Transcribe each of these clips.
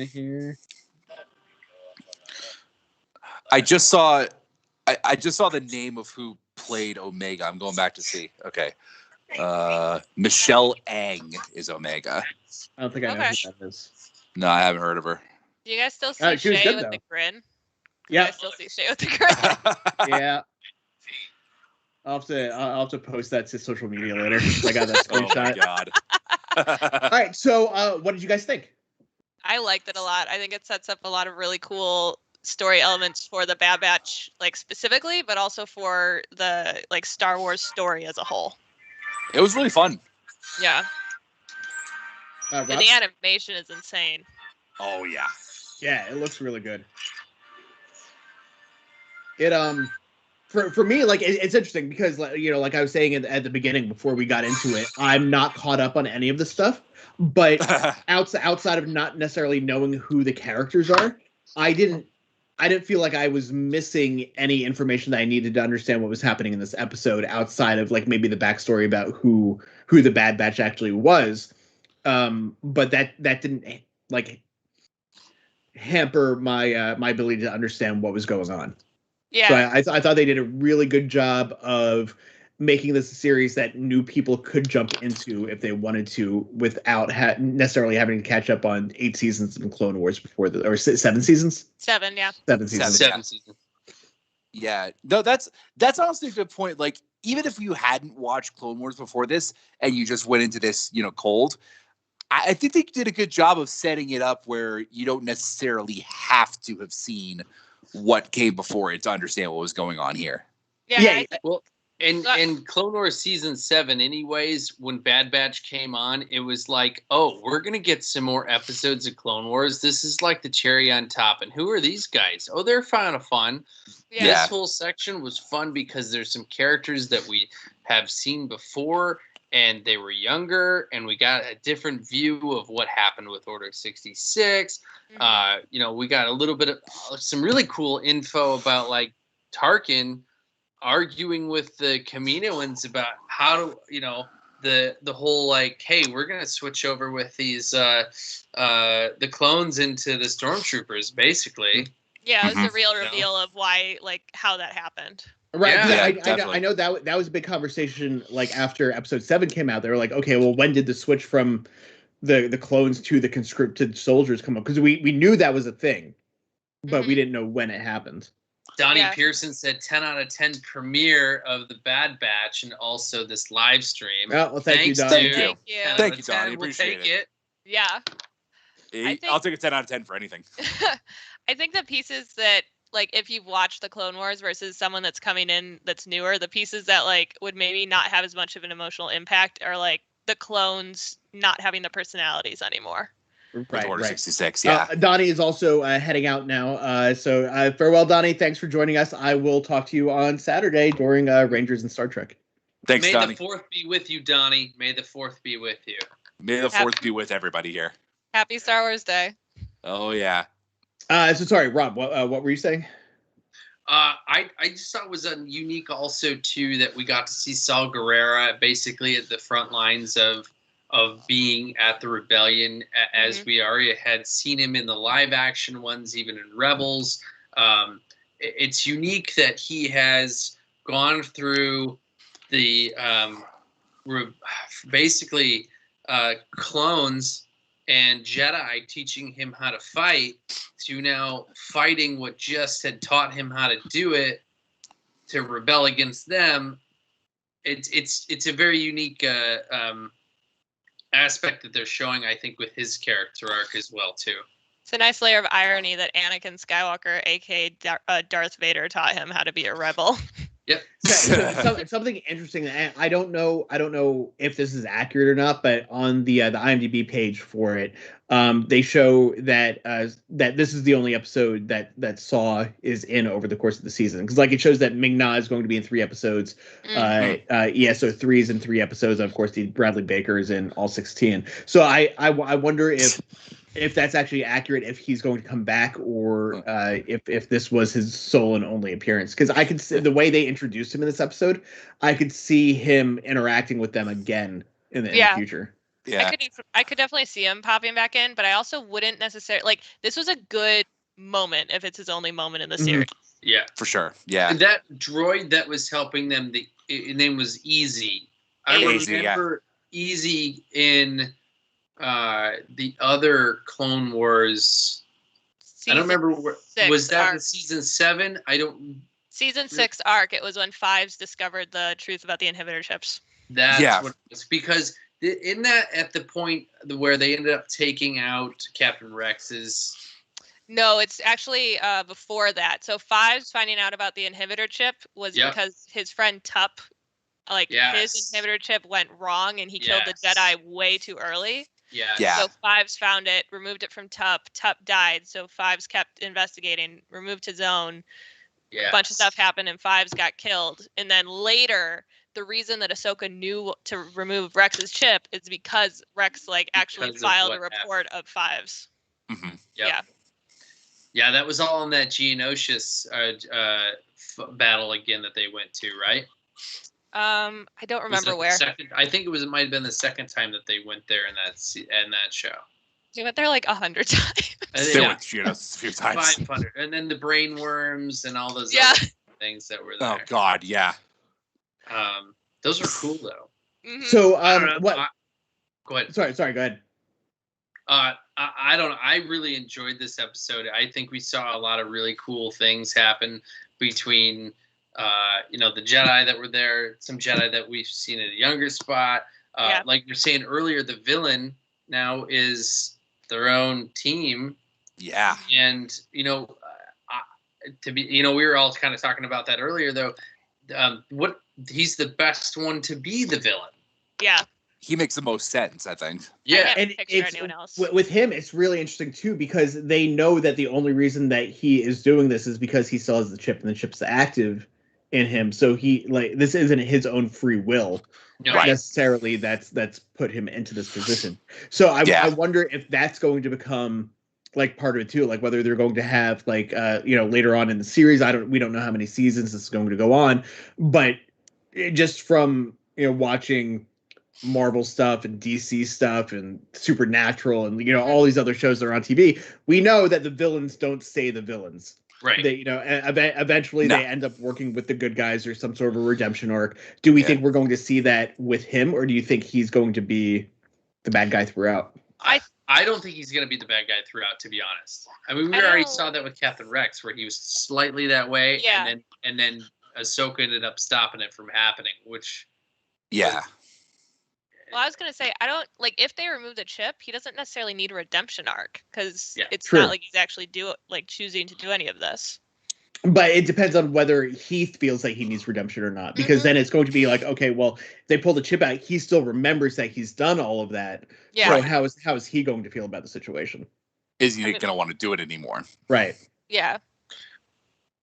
here. I just saw the name of who played Omega. I'm going back to see. Okay. Michelle Ang is Omega. I don't think I know who that is. No, I haven't heard of her. Do you guys still see Shay with the grin? Yeah. I still see Shay with the grin. Yeah. I'll have to post that to social media later. I got that screenshot. Oh my god. All right. So, what did you guys think? I liked it a lot. I think it sets up a lot of really cool story elements for the Bad Batch, like specifically, but also for the like Star Wars story as a whole. It was really fun. Yeah. And the animation is insane. Oh yeah. Yeah, it looks really good. It for me, like it's interesting because like I was saying at the beginning before we got into it, I'm not caught up on any of this stuff. But outside of not necessarily knowing who the characters are, I didn't feel like I was missing any information that I needed to understand what was happening in this episode outside of like maybe the backstory about who the Bad Batch actually was. But that didn't like hamper my my ability to understand what was going on. Yeah. So I thought they did a really good job of making this a series that new people could jump into if they wanted to without necessarily having to catch up on 8 seasons of Clone Wars or 7 seasons. 7, yeah. 7 seasons. 7 seasons. Yeah. No, that's honestly a good point. Like, even if you hadn't watched Clone Wars before this and you just went into this, cold, I think they did a good job of setting it up where you don't necessarily have to have seen what came before it to understand what was going on here. Yeah. Well, in Clone Wars season 7, anyways, when Bad Batch came on, it was like, oh, we're gonna get some more episodes of Clone Wars. This is like the cherry on top. And who are these guys? Oh, they're kind of fun. Yeah. This whole section was fun because there's some characters that we have seen before, and they were younger, and we got a different view of what happened with Order 66. Mm-hmm. We got a little bit of some really cool info about like Tarkin arguing with the Kaminoans about how to, the whole like, hey, we're gonna switch over with these the clones into the stormtroopers, basically. Yeah, it was a real reveal of why, like, how that happened. Right. Yeah, I know that was a big conversation. Like after Episode 7 came out, they were like, okay, well, when did the switch from the clones to the conscripted soldiers come up? Because we knew that was a thing, but we didn't know when it happened. Donnie Pearson said 10 out of 10 premiere of the Bad Batch and also this live stream. Oh, well, thank you, Thanks, Donnie. dude. Thank you, Donnie. We'll Appreciate take it. Yeah. I'll take a 10 out of 10 for anything. I think the pieces that, like, if you've watched the Clone Wars versus someone that's coming in that's newer, the pieces that, like, would maybe not have as much of an emotional impact are, like, the clones not having the personalities anymore. Right, Order 66, yeah. Donnie is also heading out now. So farewell, Donnie. Thanks for joining us. I will talk to you on Saturday during Rangers and Star Trek. Thanks, Donnie. May the 4th be with you, Donnie. May the 4th be with you. May the 4th be with everybody here. Happy Star Wars Day. Oh, yeah. So sorry, Rob, what were you saying? I just thought it was unique also, too, that we got to see Saul Guerrera basically at the front lines of being at the rebellion, as we already had seen him in the live action ones, even in Rebels. It's unique that he has gone through the basically clones and Jedi teaching him how to fight to now fighting what just had taught him how to do it to rebel against them. It's a very unique aspect that they're showing, I think, with his character arc as well, too. It's a nice layer of irony that Anakin Skywalker, aka Darth Vader, taught him how to be a rebel. Yep. Something interesting. I don't know if this is accurate or not, but on the IMDb page for it, they show that that this is the only episode that Saw is in over the course of the season. Because like it shows that Ming-Na is going to be in 3 episodes. ESO 3 is in 3 episodes. And of course, the Bradley Baker is in all 16. So I wonder if that's actually accurate, if he's going to come back, or if this was his sole and only appearance. Because I could see the way they introduced him in this episode, I could see him interacting with them again in the future. Yeah. I could definitely see him popping back in, but I also wouldn't necessarily like. This was a good moment if it's his only moment in the series. Yeah, For sure. Yeah. and that droid that was helping them, his name was Easy. I Easy, remember Easy in the other Clone Wars. I don't remember. Was that in season 7? I don't. Season 6 arc. It was when Fives discovered the truth about the inhibitor chips. That's what it was, because in that at the point where they ended up taking out Captain Rex's. No, it's actually before that. So Fives finding out about the inhibitor chip was because his friend Tup, his inhibitor chip went wrong and he killed the Jedi way too early. Yeah. So Fives found it, removed it from Tup. Tup died, so Fives kept investigating, removed his own. A bunch of stuff happened and Fives got killed. And then later, the reason that Ahsoka knew to remove Rex's chip is because Rex actually filed a report of Fives. Mm-hmm. Yeah, that was all in that Geonosius battle again that they went to, right? I don't remember where. I think it might have been the second time that they went there in that show. They went there 100 times. They went to Geonosis a few times. 500, and then the brain worms and all those other things that were there. Oh God, yeah. Those are cool though. Mm-hmm. So what? Go ahead. Sorry. Go ahead. I don't know. I really enjoyed this episode. I think we saw a lot of really cool things happen between, the Jedi that were there, some Jedi that we've seen at a younger spot. Like you're saying earlier, the villain now is their own team. Yeah. And, we were all kind of talking about that earlier, though. He's the best one to be the villain. Yeah. He makes the most sense, I think. Yeah, and anyone else. With him, it's really interesting too because they know that the only reason that he is doing this is because he still has the chip, and the chip's active in him. So this isn't his own free will necessarily. That's put him into this position. So I wonder if that's going to become part of it too. Whether they're going to have later on in the series. We don't know how many seasons this is going to go on, but just from watching Marvel stuff and DC stuff and Supernatural and all these other shows that are on TV, we know that the villains don't stay the villains. Right. They eventually they end up working with the good guys or some sort of a redemption arc. Do we think we're going to see that with him, or do you think he's going to be the bad guy throughout? I don't think he's going to be the bad guy throughout, to be honest. I mean, we already saw that with Captain Rex, where he was slightly that way, and then Ahsoka ended up stopping it from happening, which. Yeah. Well, I was going to say, I don't if they remove the chip, he doesn't necessarily need a redemption arc because it's True. not like he's actually choosing to do any of this. But it depends on whether Heath feels like he needs redemption or not, because then it's going to be okay, well, they pull the chip out. He still remembers that he's done all of that. Yeah. So how is he going to feel about the situation? Is he going to want to do it anymore? Right. Yeah.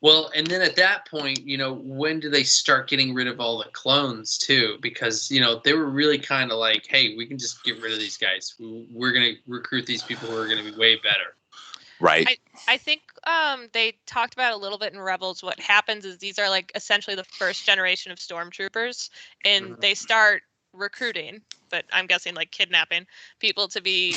Well, and then at that point, when do they start getting rid of all the clones too? Because, they were really kind of like, hey, we can just get rid of these guys. We're going to recruit these people who are going to be way better. Right. I think they talked about a little bit in Rebels. What happens is these are essentially the first generation of stormtroopers, and they start recruiting, but I'm guessing kidnapping people to be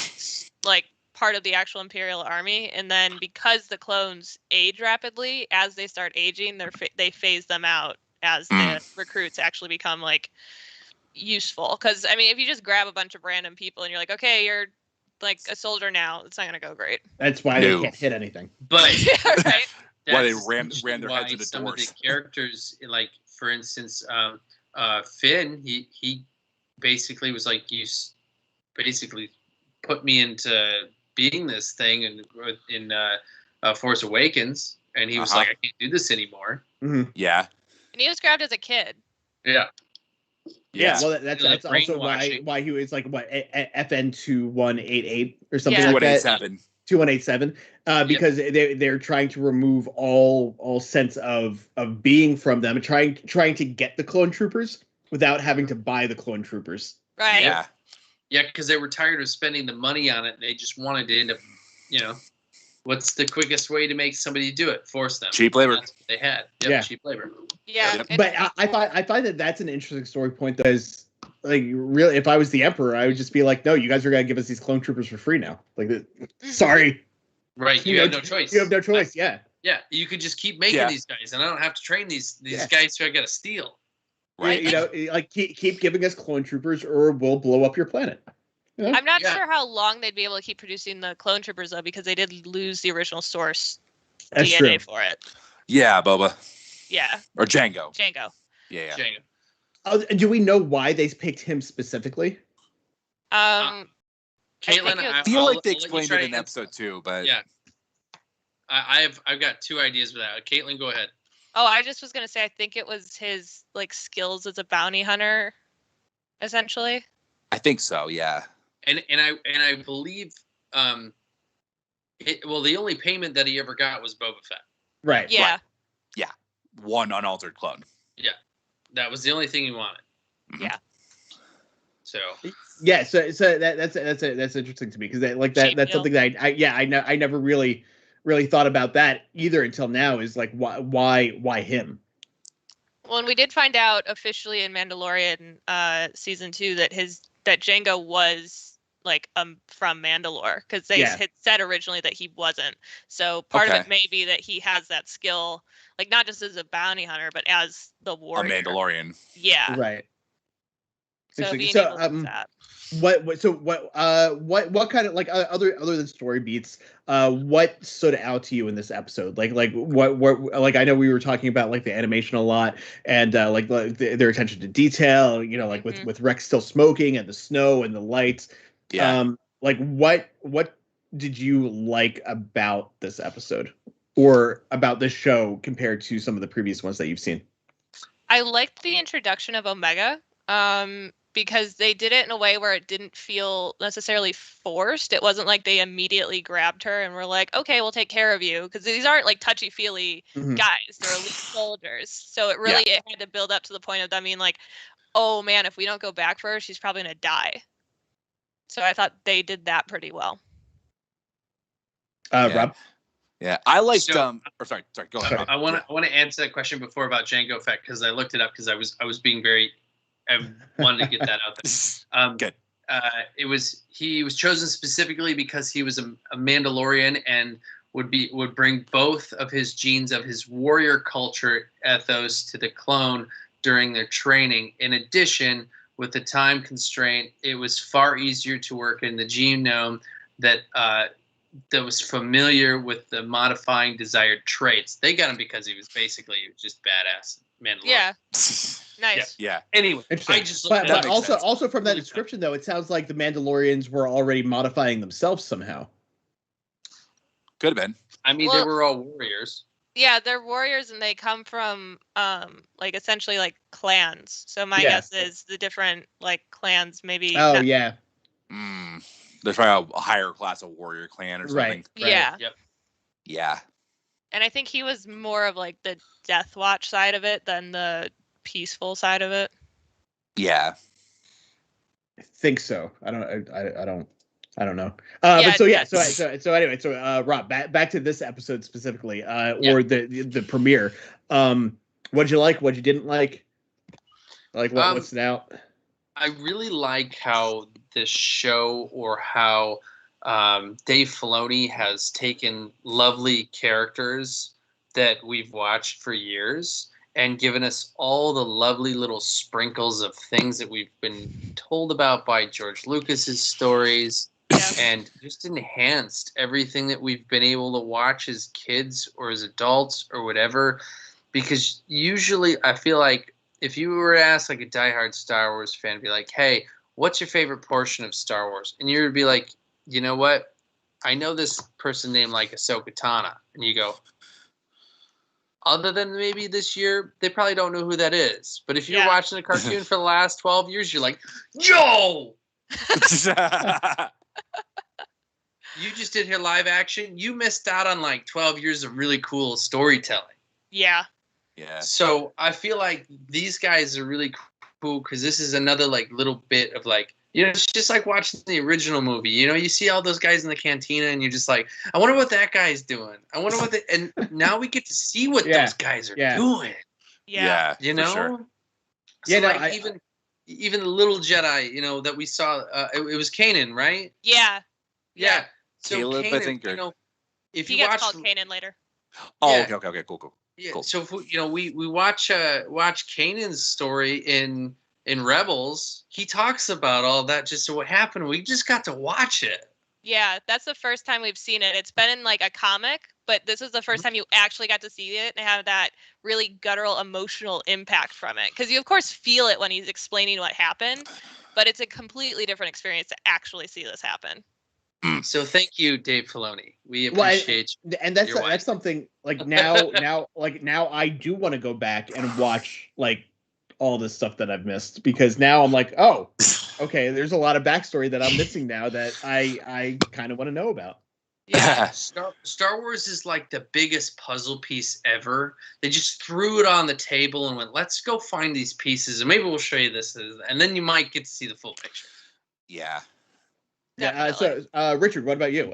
part of the actual Imperial Army. And then because the clones age rapidly, as they start aging, they phase them out as the recruits actually become useful. Because if you just grab a bunch of random people and you're okay, you're a soldier now, it's not gonna go great. That's why they can't hit anything. But right? Why they ran their heads into some doors. Of the characters, for instance, Finn, he basically was you basically put me into being this thing in Force Awakens, and he was I can't do this anymore. Mm-hmm. Yeah. And he was grabbed as a kid. Yeah. Yeah, well, that's also why he was FN 2188 or something like that. 2187. Because they're trying to remove all sense of being from them, and trying to get the clone troopers without having to buy the clone troopers. Right. Yeah. Yeah, because they were tired of spending the money on it. And they just wanted to end up, what's the quickest way to make somebody do it? Force them. Cheap labor. That's what they had. Yep, cheap labor. Yeah. But I find that that's an interesting story point, because like really, if I was the Emperor, I would just be like, no, you guys are gonna give us these clone troopers for free now. Like, sorry, Right, you have no choice. You have no choice. Yeah. Yeah, you could just keep making these guys, and I don't have to train these guys who I got to steal. Right. You know, like keep giving us clone troopers, or we'll blow up your planet. You know? I'm not sure how long they'd be able to keep producing the clone troopers though, because they did lose the original source That's DNA true. for it. Yeah, Boba. Yeah. Or Django. Django. Yeah. Django. Do we know why they picked him specifically? Caitlin, I feel like they explained it in episode 2, but yeah, I've got 2 ideas for that. Caitlin, go ahead. Oh, I just was gonna say I think it was his like skills as a bounty hunter, essentially. I think so. Yeah. And I believe the only payment that he ever got was Boba Fett. Right. Yeah. Right. Yeah. One unaltered clone. Yeah, that was the only thing he wanted. Yeah. So. Yeah. So that's interesting to me because that's something that I never really thought about that either until now. Is like why him? Well, and we did find out officially in Mandalorian season 2 that Django was like from Mandalore, because they had said originally that he wasn't. So part of it may be that he has that skill, like not just as a bounty hunter, but as the warrior. A Mandalorian. Yeah. Right. So being able to do that. What kind of like other than story beats, what stood out to you in this episode? Like what like I know we were talking about like the animation a lot and like their attention to detail, you know, like with Rex still smoking and the snow and the lights. Yeah. Like what did you like about this episode or about this show compared to some of the previous ones that you've seen? I liked the introduction of Omega. Because they did it in a way where it didn't feel necessarily forced. It wasn't like they immediately grabbed her and were like, okay, we'll take care of you. Because these aren't like touchy-feely guys. They're elite soldiers. So it really it had to build up to the point of them being like, oh man, if we don't go back for her, she's probably going to die. So I thought they did that pretty well. Rob? Yeah, I liked sorry, go ahead. I want to answer that question before about Django Fett because I looked it up because I was being very. I wanted to get that out there. Good. He was chosen specifically because he was a Mandalorian and would bring both of his genes of his warrior culture ethos to the clone during their training. In addition, with the time constraint, it was far easier to work in the genome that was familiar with the modifying desired traits. They got him because he was basically just badass Mandalorian. Yeah. Nice. Yeah. Anyway, I just but also from that description though, it sounds like the Mandalorians were already modifying themselves somehow. Could have been. I mean, they were all warriors. Yeah, they're warriors, and they come from like essentially like clans. So my guess is the different like clans maybe. Oh yeah. There's probably a higher class of warrior clan or something. Right. Yeah. Yep. Yeah. And I think he was more of like the Death Watch side of it than the peaceful side of it. Yeah. I think so. I don't know. So anyway, Rob, back to this episode specifically, or the premiere. What'd you like? What you didn't like? Like what's it out? I really like how this show, or how Dave Filoni has taken lovely characters that we've watched for years and given us all the lovely little sprinkles of things that we've been told about by George Lucas's stories, and just enhanced everything that we've been able to watch as kids or as adults or whatever. Because usually I feel like if you were to ask like a diehard Star Wars fan, be like, hey, what's your favorite portion of Star Wars? And you would be like, you know what? I know this person named like Ahsoka Tano. And you go, other than maybe this year, they probably don't know who that is. But if you're watching a cartoon for the last 12 years, you're like, yo! You just did here live action. You missed out on like 12 years of really cool storytelling. Yeah. Yeah. So I feel like these guys are really cool because this is another like little bit of like, you know, it's just like watching the original movie. You know, you see all those guys in the cantina and you're just like, I wonder what that guy's doing. I wonder what and now we get to see what those guys are doing. Yeah. You know? Sure. So even the little Jedi, you know, that we saw. It was Kanan, right? Yeah. Yeah. So Caleb, I Kanan, think, or... you know, if He you gets watch, called Kanan later. Oh, yeah, okay, cool. yeah. Cool. So if we, you know, we watch Kanan's story in Rebels. He talks about all that, just so what happened. We just got to watch it. Yeah, that's the first time we've seen it. It's been in like a comic, but this is the first time you actually got to see it and have that really guttural emotional impact from it. Because you of course feel it when he's explaining what happened, but it's a completely different experience to actually see this happen. So thank you, Dave Filoni. We Well, appreciate you. and that's You're that's something like now I do want to go back and watch like all this stuff that I've missed, because now I'm like, oh, okay, there's a lot of backstory that I'm missing now that I kind of want to know about. Yeah. Star Wars is like the biggest puzzle piece ever. They just threw it on the table and went, let's go find these pieces and maybe we'll show you this. And then you might get to see the full picture. Yeah. Yeah. Definitely. So, Richard, what about you?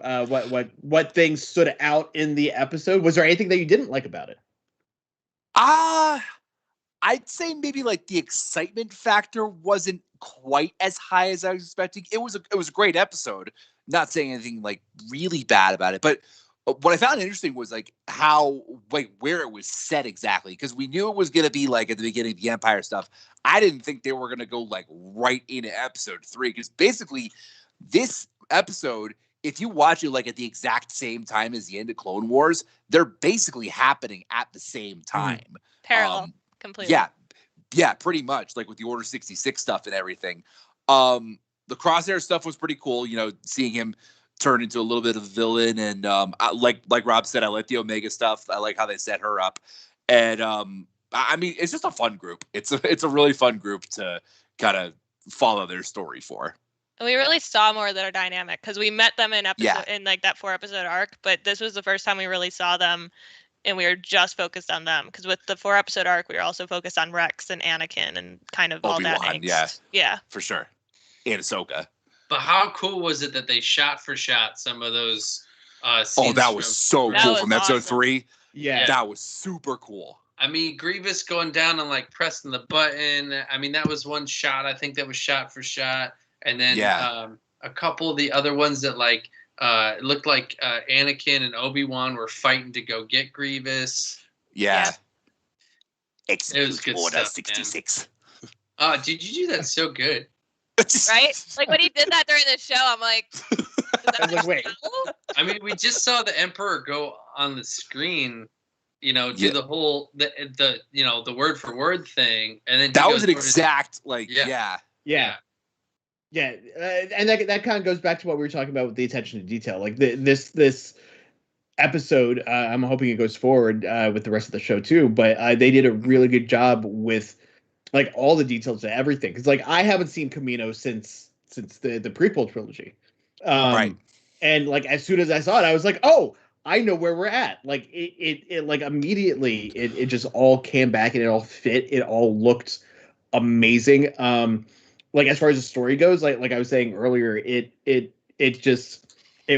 What things stood out in the episode? Was there anything that you didn't like about it? I'd say maybe like the excitement factor wasn't quite as high as I was expecting. It was a great episode. Not saying anything like really bad about it, but what I found interesting was like where it was set exactly, because we knew it was going to be like at the beginning of the Empire stuff. I didn't think they were going to go like right into episode 3, because basically this episode, if you watch it like at the exact same time as the end of Clone Wars, they're basically happening at the same time. Parallel. Completely. Yeah, pretty much, like with the Order 66 stuff and everything. The Crosshair stuff was pretty cool, you know, seeing him turn into a little bit of a villain, and like Rob said, I like the Omega stuff. I like how they set her up, and I mean, it's just a fun group. It's a really fun group to kind of follow their story for. And we really saw more of their dynamic, because we met them in in like that 4-episode arc, but this was the first time we really saw them. And we were just focused on them, because with the 4-episode arc, we were also focused on Rex and Anakin and kind of Obi-Wan, all that angst. Yeah, for sure, and Ahsoka. But how cool was it that they shot for shot some of those scenes? Oh, that was so cool from episode 3. Yeah, that was super cool. I mean, Grievous going down and like pressing the button. I mean, that was one shot. I think that was shot for shot. And then a couple of the other ones that like it looked like Anakin and Obi-Wan were fighting to go get Grievous. Yeah. It was good Order stuff, 66. Dude, you do that so good. right? Like when he did that during the show, I'm like, wait. I mean, we just saw the Emperor go on the screen, you know, do the whole the you know, the word for word thing, and then that was an exact like Yeah, and that kind of goes back to what we were talking about with the attention to detail. Like this episode, I'm hoping it goes forward with the rest of the show too. But they did a really good job with like all the details to everything. Because like I haven't seen Camino since the prequel trilogy, right? And like as soon as I saw it, I was like, oh, I know where we're at. Like it like immediately it just all came back and it all fit. It all looked amazing. Like as far as the story goes, like I was saying earlier, it just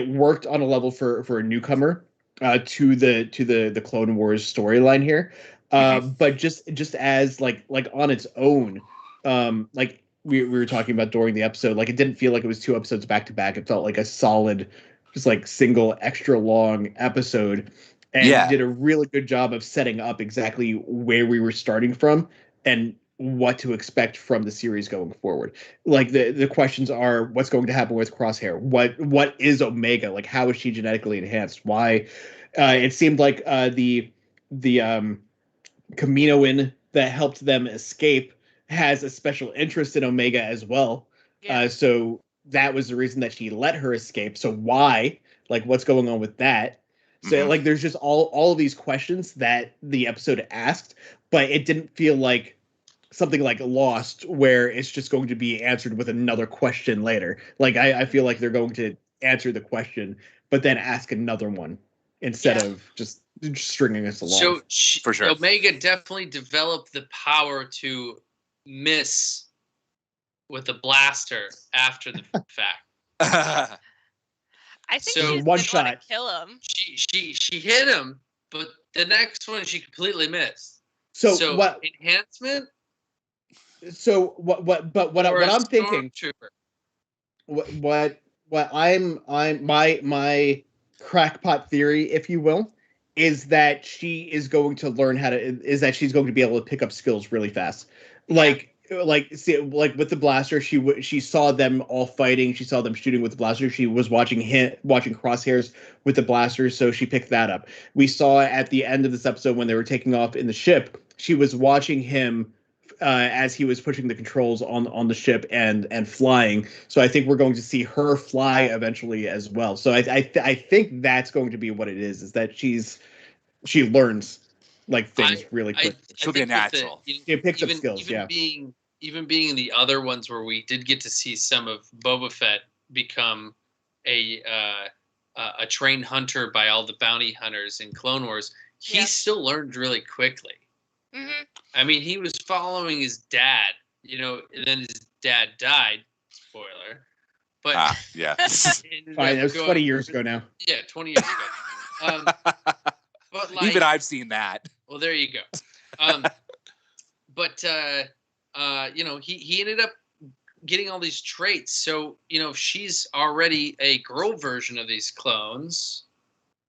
worked on a level for a newcomer to the Clone Wars storyline here. But just as like on its own, like we were talking about during the episode, like it didn't feel like it was 2 episodes back to back. It felt like a solid, just like single extra long episode, and did a really good job of setting up exactly where we were starting from and what to expect from the series going forward. Like the questions are, what's going to happen with Crosshair? What is Omega? Like, how is she genetically enhanced? Why? It seemed like the Kaminoan that helped them escape has a special interest in Omega as well. Yeah. So that was the reason that she let her escape. So why? Like, what's going on with that? So like, there's just all of these questions that the episode asked, but it didn't feel like something like Lost, where it's just going to be answered with another question later. Like I feel like they're going to answer the question, but then ask another one instead of just stringing us along. So for sure, Omega definitely developed the power to miss with a blaster after the fact. I think So she one didn't want shot. to kill him. She hit him, but the next one she completely missed. So what enhancement? So what Or a I'm thinking, stormtrooper. what I'm my crackpot theory, if you will, is that she is going to learn how to is that she's going to be able to pick up skills really fast. Like with the blaster, she saw them all fighting, she saw them shooting with the blaster, she was watching Crosshairs with the blaster, so she picked that up. We saw at the end of this episode when they were taking off in the ship, she was watching him as he was pushing the controls on the ship and flying. So I think we're going to see her fly eventually as well. So I think that's going to be what it is that she learns like things really quick. She'll be a natural. She picks up skills. Being in the other ones where we did get to see some of Boba Fett become a trained hunter by all the bounty hunters in Clone Wars, he still learned really quickly. Mm-hmm. I mean, he was following his dad, and then his dad died. Spoiler. But yeah. Fine, that was 20 years ago now. Yeah, 20 years ago. But like, even I've seen that. Well, there you go. But he ended up getting all these traits. So, if she's already a girl version of these clones,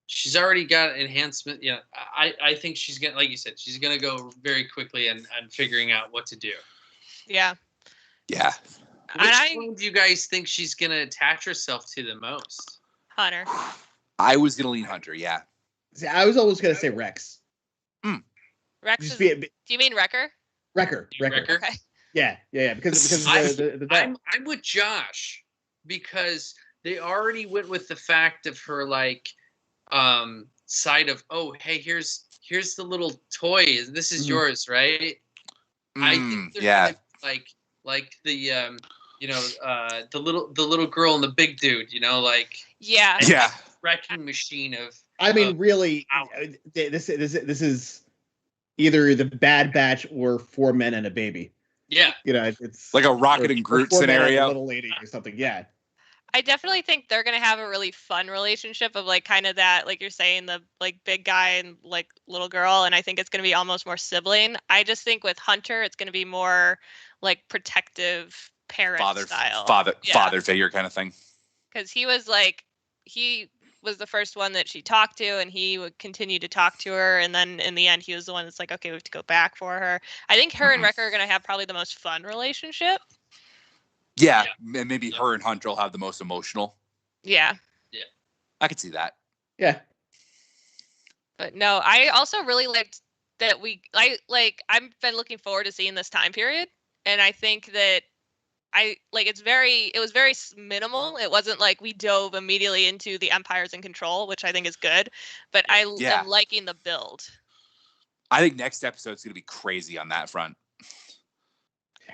she's already got enhancement. Yeah, I think she's gonna, like you said, she's gonna go very quickly and figuring out what to do. Yeah. Yeah. Which clone do you guys think she's gonna attach herself to the most? Hunter. I was gonna lean Hunter. Yeah. See, I was always gonna say Rex. Rex. Just Do you mean Wrecker? Wrecker. Okay. Yeah. Because I'm with Josh because they already went with the fact of her like side of, oh, hey, here's the little toy. This is yours, right? I think they're gonna, like the the little girl and the big dude, Yeah. wrecking machine of. I mean, really, this is either the Bad Batch or 4 Men and a Baby. Yeah, it's like a Rocket and Groot scenario. A little lady or something. Yeah. I definitely think they're gonna have a really fun relationship of like kind of that, like you're saying, the like big guy and like little girl, and I think it's gonna be almost more sibling. I just think with Hunter, it's gonna be more like protective parent style, father figure kind of thing. Because he was the first one that she talked to, and he would continue to talk to her, and then in the end he was the one that's like, okay, we have to go back for her. I think her and Wrecker are gonna have probably the most fun relationship. Yeah, and maybe her and Hunter will have the most emotional. Yeah. I could see that. Yeah. But no, I also really liked that I've been looking forward to seeing this time period, and I think that it was very minimal. It wasn't like we dove immediately into the Empire's in control, which I think is good, but I am liking the build. I think next episode's going to be crazy on that front.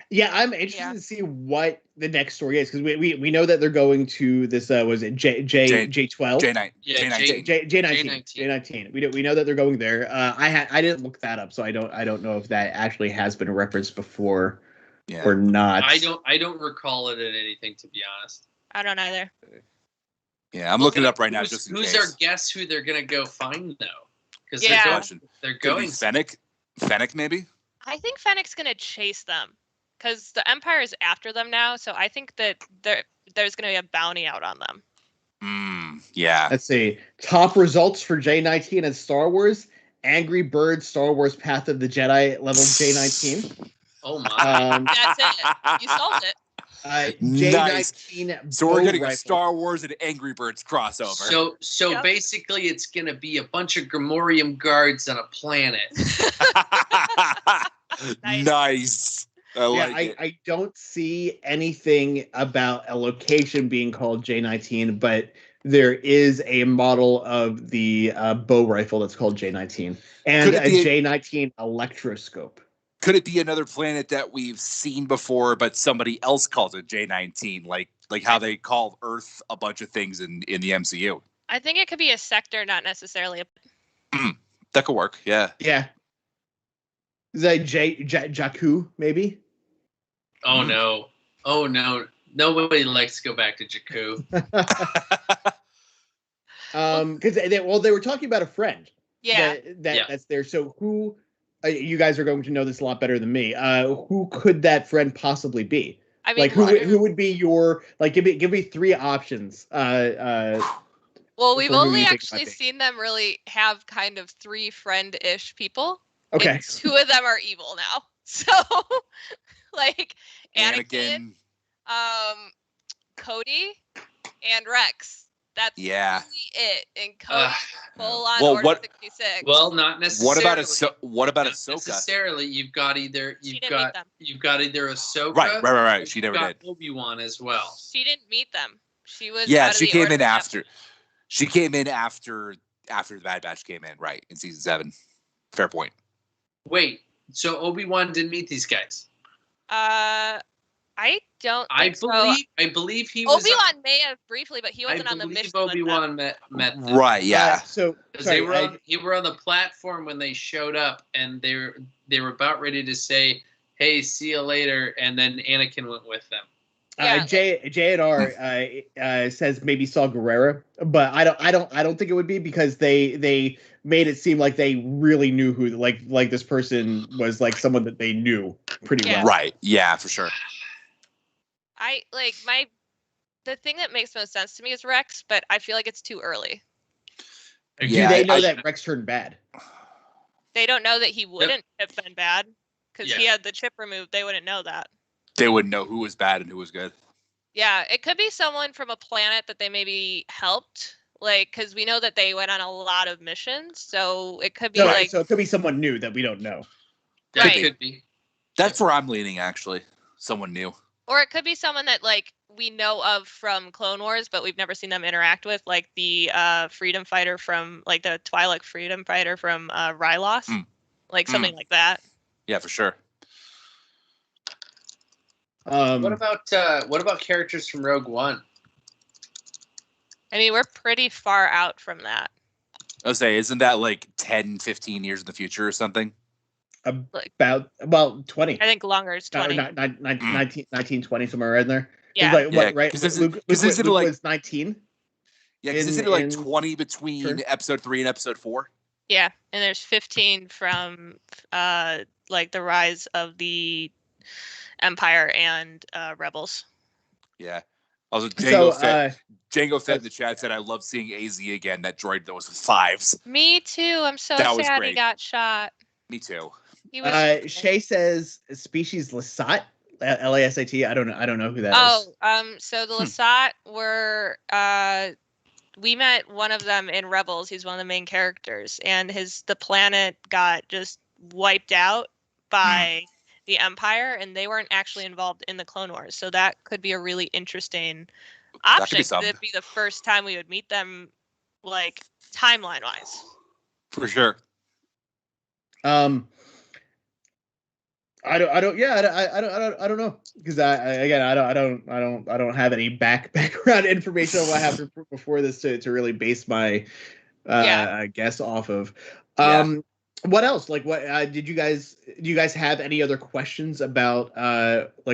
Yeah, I'm interested to see what the next story is, because we know that they're going to this was it J12 J19. We know that they're going there. I didn't look that up, so I don't know if that actually has been referenced before or not. I don't recall it in anything, to be honest. I don't either. Yeah, I'm looking it up right now just in case. Who's our guess who they're gonna go find though? Because they're going Fennec maybe. I think Fennec's gonna chase them, because the Empire is after them now, so I think that there's going to be a bounty out on them. Yeah. Let's see. Top results for J19 and Star Wars. Angry Birds Star Wars Path of the Jedi level J19. Oh my. That's it. You solved it. J19. Nice. So we're getting a Star Wars and Angry Birds crossover. So basically it's going to be a bunch of Grimorium guards on a planet. Nice. I don't see anything about a location being called J19, but there is a model of the bow rifle that's called J19 and a J19 electroscope. Could it be another planet that we've seen before, but somebody else calls it J19, like how they call Earth a bunch of things in the MCU? I think it could be a sector, not necessarily a. That could work. Yeah. Yeah. Is that Jakku, maybe? Oh no! Oh no! Nobody likes to go back to Jakku. Because they were talking about a friend. Yeah. That's there. So who you guys are going to know this a lot better than me. Who could that friend possibly be? I mean, Like who would be your like? Give me three options. Well, we've for who only you think it might actually be. seen them really have kind of three friend-ish people. Okay. And two of them are evil now. So, like Anakin, Cody, and Rex. That's Yeah. really it. And Cody full on Well, Order 66. Well, not necessarily. What about Not Ahsoka? necessarily. You've got either Ahsoka. Right. She never did. Obi-Wan as well. She didn't meet them. She was She came in after. She came in after the Bad Batch came in, right, in season 7. Fair point. Wait, so Obi-Wan didn't meet these guys? I don't think I believe he was. Obi-Wan may have briefly, but he wasn't on the mission. Obi-Wan met them. Right, yeah. So they were on the platform when they showed up, and they were about ready to say, "Hey, see you later," and then Anakin went with them. J&R says maybe Saw Gerrera, but I don't think it would be, because they made it seem like they really knew who like this person was, like someone that they knew pretty well. Right. Yeah, for sure. The thing that makes most sense to me is Rex, but I feel like it's too early. Yeah, do they know that Rex turned bad? They don't know that he wouldn't have been bad, because he had the chip removed. They wouldn't know that. They wouldn't know who was bad and who was good. Yeah, it could be someone from a planet that they maybe helped, because we know that they went on a lot of missions, so it could be so it could be someone new that we don't know. Yeah, right. It could be. That's where I'm leaning, actually. Someone new. Or it could be someone that we know of from Clone Wars, but we've never seen them interact with, like the freedom fighter from the Twi'lek freedom fighter from Rylos, something like that. Yeah, for sure. What about characters from Rogue One? I mean, we're pretty far out from that. I was say, isn't that 10, 15 years in the future or something? About 20. I think longer. It's 20. 19, 20, somewhere in there. Yeah. Right? Because Luke was 19. Yeah, because isn't it 20 between episode 3 and episode 4? Yeah, and there's 15 from the rise of the Empire and Rebels. Yeah. Also, Django Fett in the chat said, "I love seeing AZ again. That droid that was with 5s." Me too. I'm so sad he got shot. Me too. Shay says species Lasat, Lasat. I don't know who that is. So the Lasat were we met one of them in Rebels. He's one of the main characters, and the planet got just wiped out by the Empire, and they weren't actually involved in the Clone Wars. So that could be a really interesting option. It'd be the first time we would meet them, timeline wise. For sure. I don't know, because I don't have any background information on what happened before this to really base my guess off of. What else? What do you guys have any other questions about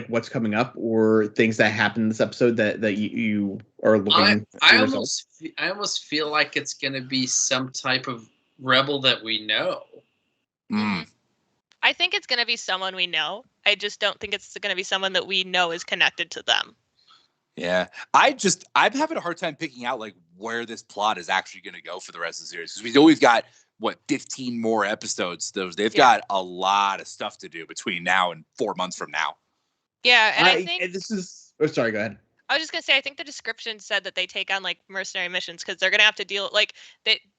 what's coming up or things that happened in this episode that you are looking I almost feel like it's going to be some type of rebel that we know. I think it's going to be someone we know. I just don't think it's going to be someone that we know is connected to them. Yeah. I'm having a hard time picking out where this plot is actually going to go for the rest of the series. Because we've always got 15 more episodes. They've got a lot of stuff to do between now and 4 months from now. Yeah. And I think this is, sorry, go ahead. I was just going to say, I think the description said that they take on mercenary missions because they're going to have to deal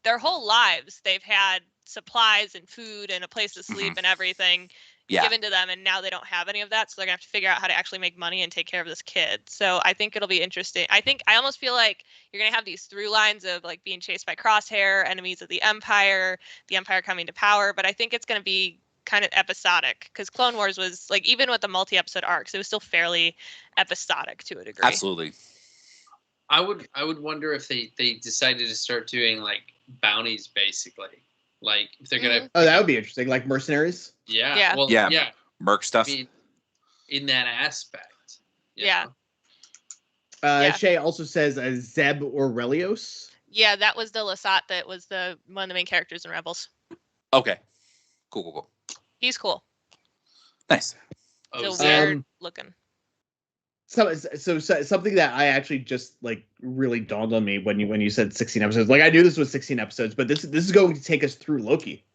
their whole lives. They've had supplies and food and a place to sleep and everything given to them, and now they don't have any of that, so they're gonna have to figure out how to actually make money and take care of this kid. So I think it'll be interesting. I almost feel like you're gonna have these through lines of being chased by Crosshair, enemies of the Empire coming to power, but I think it's gonna be kind of episodic, because Clone Wars was even with the multi-episode arcs, it was still fairly episodic to a degree. Absolutely. I would wonder if they decided to start doing bounties, basically. If they're gonna. Oh, that would be interesting. Mercenaries. Yeah. Yeah. Well, yeah. Merc stuff. In that aspect. Yeah. Shay also says Zeb or Relios. Yeah, that was the Lasat that was one of the main characters in Rebels. Okay. Cool. He's cool. Nice. So Zach. weird looking. So something that I actually just like really dawned on me when you said 16 episodes. Like I knew this was 16 episodes, but this is going to take us through Loki.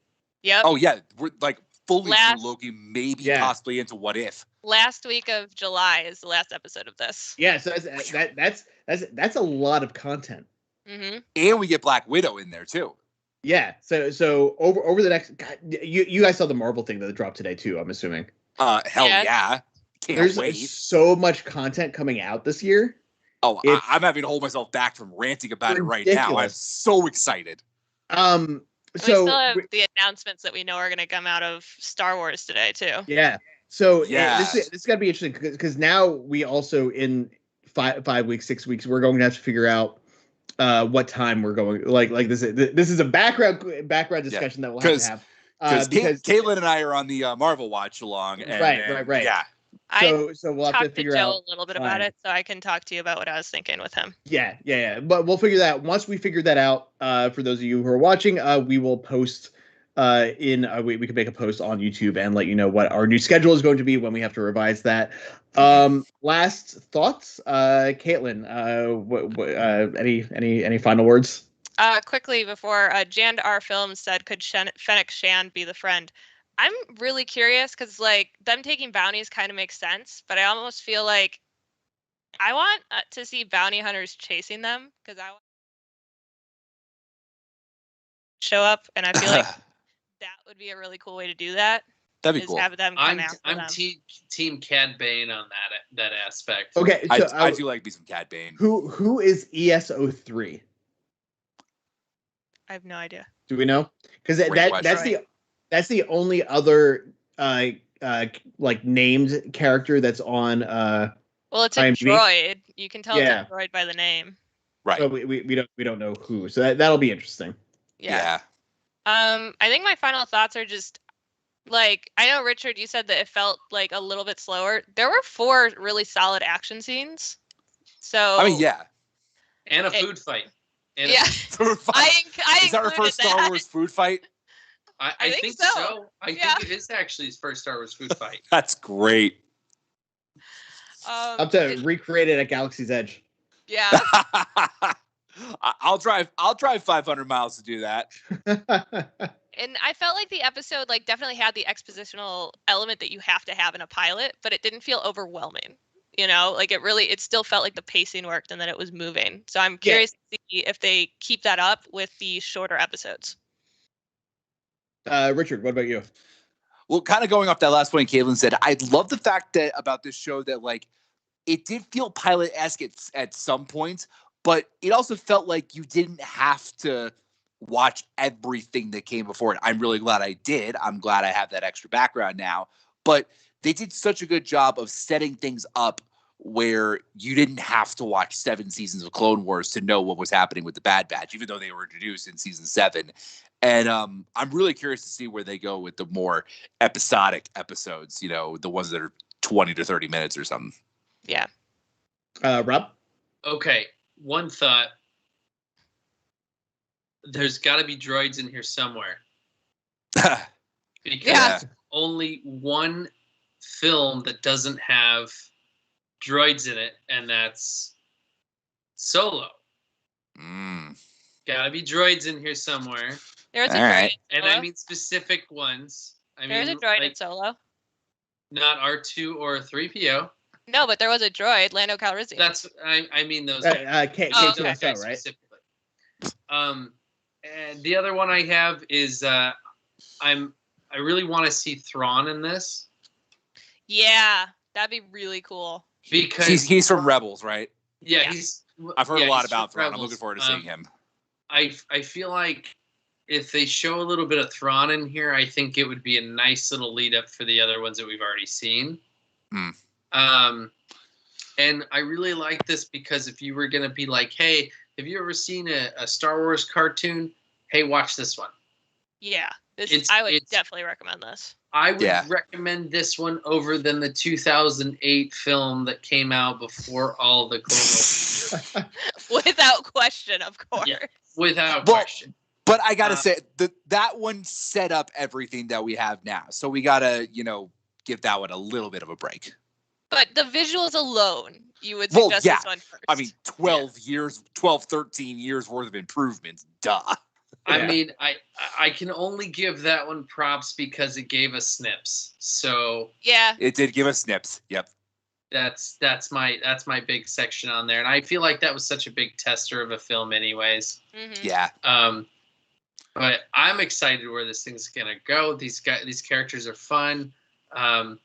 Yep. Oh yeah, we're like fully Last- through Loki, maybe Yeah. possibly into What If. Last week of July is the last episode of this. Yeah, so that's a lot of content. Mm-hmm. And we get Black Widow in there too. Yeah, so over the next, God, you guys saw the Marvel thing that dropped today too. I'm assuming. Hell Yeah. yeah. Can't There's wait. so much content coming out this year. Oh, It's I'm having to hold myself back from ranting about it right now. I'm ridiculous. so excited. We So still have the announcements that we know are going to come out of Star Wars today too. yeah, so Yeah. this is gonna be interesting because now we also in 5 weeks, 6 weeks, we're going to have to figure out what time we're going. Like this is a background discussion that we'll have to have. Because Caitlin and I are on the Marvel watch along. And, Right. Yeah. So we'll have to Talked to figure Joe out a little bit about it, so I can talk to you about what I was thinking with him. Yeah. But we'll figure that out. Once we figure that out, for those of you who are watching, we will post we can make a post on YouTube and let you know what our new schedule is going to be when we have to revise that. Last thoughts, Caitlin, any final words? Quickly before Jan R Films said, could Fennec Shand be the friend? I'm really curious because like them taking bounties kind of makes sense, but I almost feel like I want to see bounty hunters chasing them because I want to show up, and I feel like that would be a really cool way to do that. That'd be is cool. have them come after I'm them. team Cad Bane on that aspect. Okay, so I do like me some Cad Bane. who is ES03? I have no idea. Do we know? Because Great that's the only other like named character that's on Well, it's a IMDb? droid. You can tell Yeah. it's a droid by the name. Right. So we don't know who. So that'll be interesting. Yeah. I think my final thoughts are just like, I know Richard, you said that it felt like a little bit slower. There were 4 really solid action scenes. So I mean, yeah. And a food fight. And yeah. Food fight. I Is that our first Star Wars food fight? I think so. I Yeah. think it is actually his first Star Wars food fight. That's great. Up to recreate it at Galaxy's Edge. Yeah. I'll drive 500 miles to do that. And I felt like the episode like definitely had the expositional element that you have to have in a pilot, but it didn't feel overwhelming. You know, like it still felt like the pacing worked and that it was moving. So I'm curious to see if they keep that up with the shorter episodes. Richard, what about you? Well, kind of going off that last point Caitlin said, I love the fact that about this show that like it did feel pilot-esque at some points, but it also felt like you didn't have to watch everything that came before it. I'm really glad I did. I'm glad I have that extra background now. But they did such a good job of setting things up where you didn't have to watch 7 seasons of Clone Wars to know what was happening with the Bad Batch, even though they were introduced in season 7. And I'm really curious to see where they go with the more episodic episodes, you know, the ones that are 20 to 30 minutes or something. Yeah. Rob? Okay, one thought. There's got to be droids in here somewhere. Because only one film that doesn't have droids in it, and that's Solo. Gotta be droids in here somewhere. There's a droid. And I mean specific ones. There's a droid in Solo. Not R2 or 3PO. No, but there was a droid, Lando Calrissian. That's I mean those. K2SO, right? Specifically. And the other one I have is I really want to see Thrawn in this. Yeah, that'd be really cool. Because he's from Rebels, right? Yeah, I've heard a lot about Thrawn. Rebels. I'm looking forward to seeing him. I feel like if they show a little bit of Thrawn in here, I think it would be a nice little lead up for the other ones that we've already seen. And I really like this because if you were going to be like, hey, have you ever seen a Star Wars cartoon? Hey, watch this one. Yeah, I would definitely recommend this. I would recommend this one over than the 2008 film that came out before all the Clone Wars. Without question, of course. Yeah, without question. But I gotta say that one set up everything that we have now. So we gotta, give that one a little bit of a break. But the visuals alone, you would suggest this one first. I mean, 13 years worth of improvements. Duh. I mean, I can only give that one props because it gave us snips. So yeah, it did give us snips. Yep. That's my big section on there, and I feel like that was such a big tester of a film, anyways. Mm-hmm. Yeah. But I'm excited where this thing's gonna go. These characters are fun, I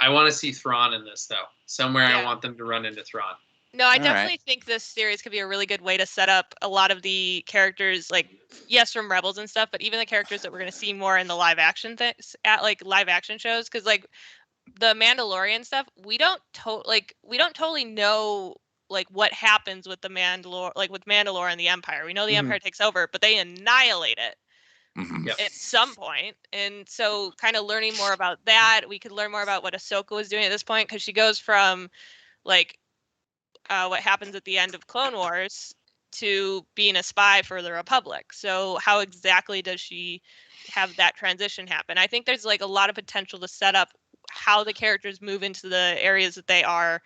want to see Thrawn in this though. Somewhere I want them to run into Thrawn. No, I definitely think this series could be a really good way to set up a lot of the characters, like, yes, from Rebels and stuff, but even the characters that we're going to see more in the live action things, at like live action shows, because like the Mandalorian stuff, we don't totally know like what happens with the with Mandalore and the Empire. We know the Empire takes over, but they annihilate it. Mm-hmm. At some point. And so kind of learning more about that, we could learn more about what Ahsoka was doing at this point, because she goes from like what happens at the end of Clone Wars to being a spy for the Republic. So how exactly does she have that transition happen? I think there's like a lot of potential to set up how the characters move into the areas that they are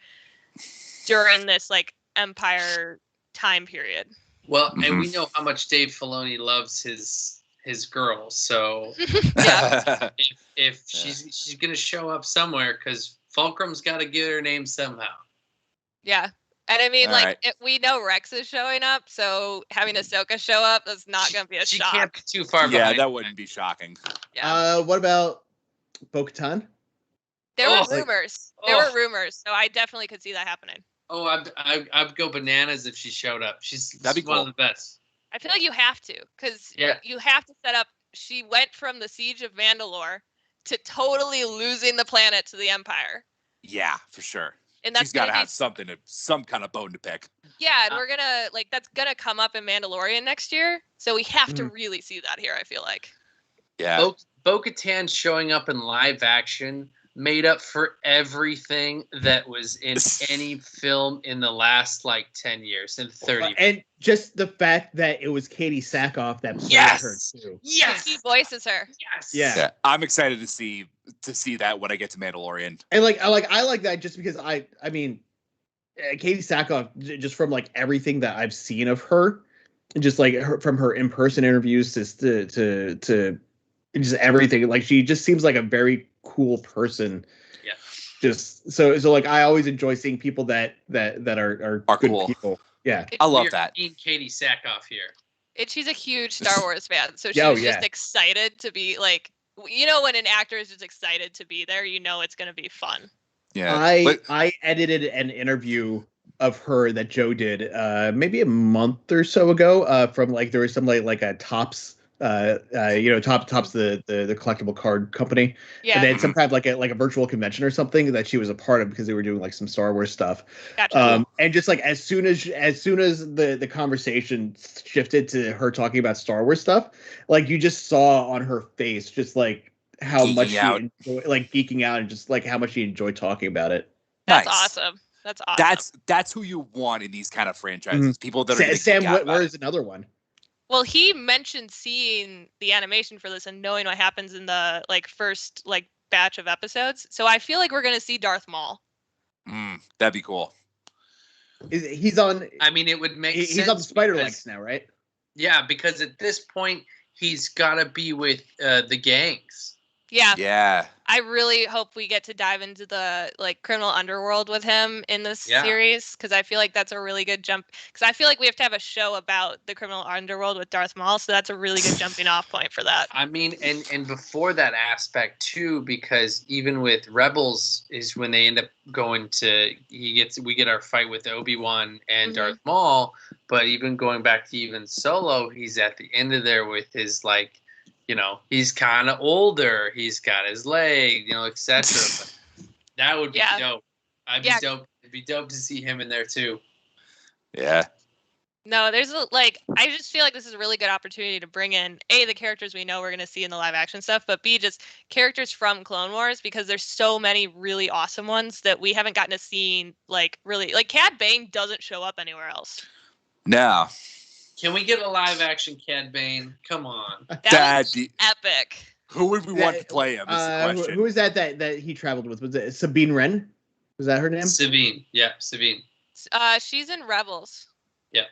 during this like Empire time period. Well, and we know how much Dave Filoni loves his girls, so if she's gonna show up somewhere, because Fulcrum's got to get her name somehow. Yeah, and I mean, we know Rex is showing up, so having Ahsoka show up is not gonna be a shock. She can't be too far behind. Yeah, that wouldn't be shocking. Yeah. What about Bo-Katan? There were rumors. There were rumors, so I definitely could see that happening. Oh, I'd go bananas if she showed up. That'd be one of the best. I feel like you have to, because you have to set up. She went from the siege of Mandalore to totally losing the planet to the Empire. Yeah, for sure. And that's she's got to have some kind of bone to pick. Yeah, and we're gonna that's gonna come up in Mandalorian next year, so we have to really see that here. I feel like. Yeah. Bo-Katan showing up in live action made up for everything that was in any film in the last 10 years and 30. And just the fact that it was Katie Sackhoff that played her too. Yes, he voices her. Yes. Yeah. I'm excited to see that when I get to Mandalorian. And I like that just because I mean, Katie Sackhoff, just from everything that I've seen of her, just from her in-person interviews to just everything, she just seems like a very cool person. Yeah. Just so I always enjoy seeing people that are good cool people. Yeah. I love that. Seeing Katie Sackhoff here. She's a huge Star Wars fan, so she's just excited to be when an actor is just excited to be there, it's going to be fun. Yeah. I edited an interview of her that Joe did maybe a month or so ago from there was some a Topps Topps the collectible card company. Yeah. And they had some kind of a virtual convention or something that she was a part of because they were doing some Star Wars stuff. Gotcha. And just as soon as the conversation shifted to her talking about Star Wars stuff, you just saw on her face just how geeking much she out. enjoyed, geeking out, and just how much she enjoyed talking about it. That's nice. awesome. That's awesome. That's who you want in these kind of franchises. People that are Sam Witwer is another one. Well, he mentioned seeing the animation for this and knowing what happens in the first batch of episodes. So I feel like we're gonna see Darth Maul. That'd be cool. He's on. I mean, it would make sense. He's on the Spider Legs now, right? Yeah, because at this point he's got to be with the gangs. Yeah. Yeah. I really hope we get to dive into the criminal underworld with him in this series, because I feel like that's a really good jump. Because I feel like we have to have a show about the criminal underworld with Darth Maul, so that's a really good jumping off point for that. I mean, and before that aspect too, because even with Rebels is when they end up going to we get our fight with Obi-Wan and Darth Maul, but even going back to even Solo, he's at the end of there with his he's kind of older. He's got his leg, etc. That would be dope. It'd be dope to see him in there too. Yeah. No, there's I just feel like this is a really good opportunity to bring in A, the characters we know we're gonna see in the live action stuff, but B, just characters from Clone Wars, because there's so many really awesome ones that we haven't gotten to see. Really, Cad Bane doesn't show up anywhere else. No. Can we get a live action Cad Bane? Come on. That'd be epic. Who would we want to play him? Is the question. Who is that he traveled with? Was it Sabine Wren? Was that her name? Sabine. Yeah, Sabine. She's in Rebels. Yeah.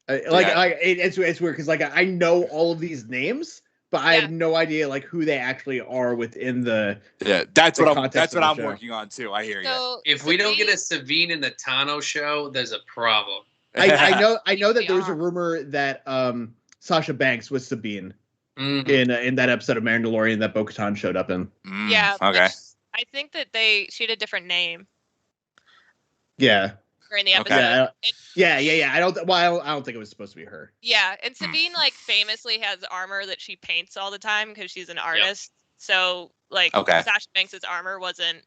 It's weird because I know all of these names, but I have no idea who they actually are within the. Yeah, that's what I'm working on too. I hear you. If we don't get a Sabine in the Tano show, there's a problem. I know that there's a rumor that Sasha Banks was Sabine in that episode of Mandalorian that Bo-Katan showed up in. Yeah. Okay. I think that she had a different name. Yeah. In the episode. Okay. Yeah. I don't think it was supposed to be her. Yeah, and Sabine famously has armor that she paints all the time because she's an artist. Yep. So Sasha Banks' armor wasn't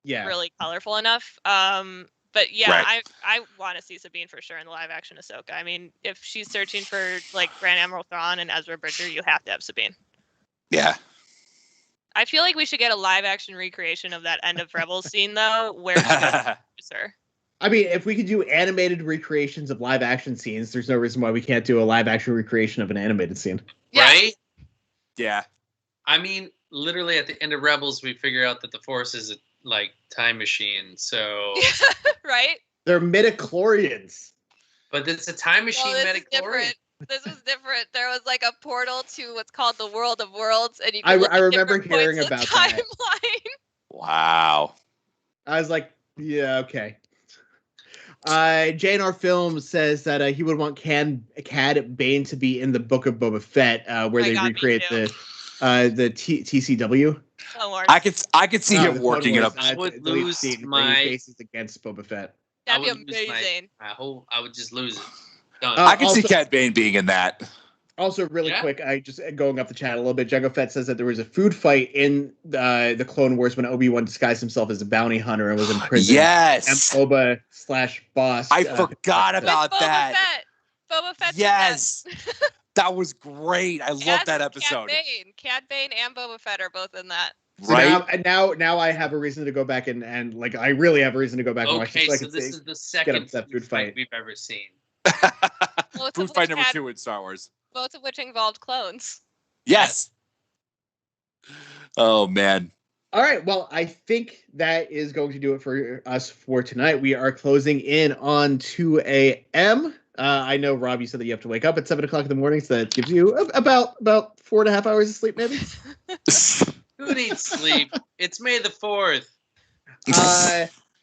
really colorful enough. But yeah, right. I want to see Sabine for sure in the live action Ahsoka. I mean, if she's searching for Grand Admiral Thrawn and Ezra Bridger, you have to have Sabine. Yeah. I feel like we should get a live action recreation of that end of Rebels scene though, where she goes her. I mean, if we could do animated recreations of live action scenes, there's no reason why we can't do a live action recreation of an animated scene. Yeah. Right? Yeah. I mean, literally at the end of Rebels, we figure out that the Force is a time machine. So right? They're midichlorians. But it's a time machine midichlorian. This was different. There was a portal to what's called the World of Worlds, and you I can remember hearing about that. Timeline. Wow. I was like, yeah, okay. JNR Films says that he would want Cad Bane to be in the Book of Boba Fett, where they recreate the TCW. I could see him working it up. I would lose my faces against Boba Fett. That'd be amazing. I would just lose it. Done. I can see Cad Bane being in that. Also, really quick, I just going up the chat a little bit. Jango Fett says that there was a food fight in the Clone Wars when Obi-Wan disguised himself as a bounty hunter and was in prison. Yes, and Boba/boss. I forgot about that. Boba Fett. Yes, that was great. I love that episode. Cad Bane and Boba Fett are both in that. Right. So now I have a reason to go back and I really have a reason to go back and watch this. Okay, so this is the second food fight we've ever seen. Food fight number 2 in Star Wars. Both of which involved clones. Yes. Oh, man. All right. Well, I think that is going to do it for us for tonight. We are closing in on 2 a.m. I know, Rob, you said that you have to wake up at 7 o'clock in the morning, so that gives you about 4.5 hours of sleep, maybe? Who needs sleep? It's May the 4th.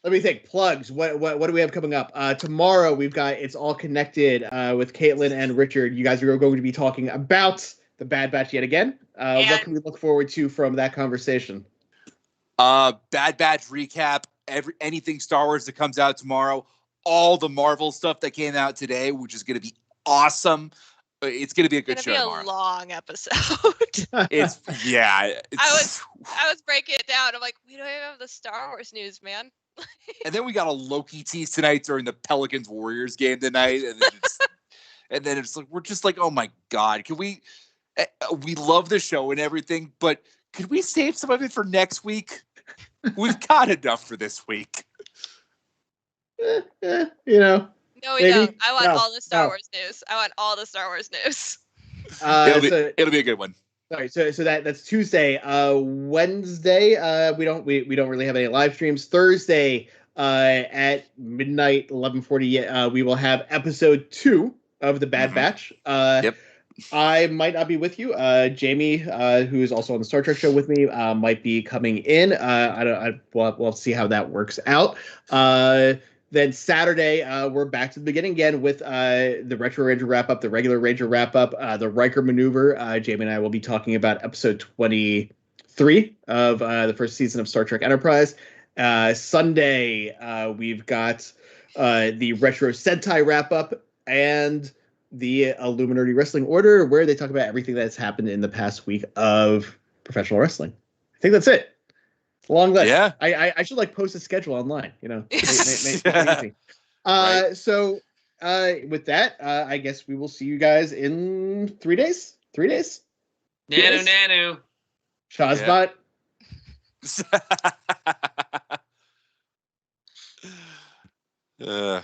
Let me think. Plugs. What do we have coming up? Tomorrow we've got It's All Connected with Caitlin and Richard. You guys are going to be talking about the Bad Batch yet again. What can we look forward to from that conversation? Bad Batch recap. Anything Star Wars that comes out tomorrow. All the Marvel stuff that came out today, which is going to be awesome. It's going to be a good show tomorrow. It's going to be a long episode. I was breaking it down. I'm like, we don't even have the Star Wars news, man. And then we got a Loki tease tonight during the Pelicans Warriors game tonight, and then it's like we're just like, oh my god, can we? We love the show and everything, but could we save some of it for next week? We've got enough for this week. No, we don't. I want all the Star Wars news. I want all the Star Wars news. It'll be a good one. All right, so that's Tuesday. Wednesday, we don't really have any live streams. Thursday, at midnight, 11:40, we will have episode 2 of the Bad Batch. Yep. I might not be with you. Jamie, who is also on the Star Trek show with me, might be coming in. We'll see how that works out. Then Saturday, we're back to the beginning again with the Retro Ranger wrap-up, the regular Ranger wrap-up, the Riker Maneuver. Jamie and I will be talking about episode 23 of the first season of Star Trek Enterprise. Sunday, we've got the Retro Sentai wrap-up and the Illuminerdi Wrestling Order, where they talk about everything that's happened in the past week of professional wrestling. I think that's it. Long list. Yeah. I should post a schedule online, make it easy. Right. So with that, I guess we will see you guys in 3 days. 3 days. Nanu, Yes. nanu. Shazbot. Yeah.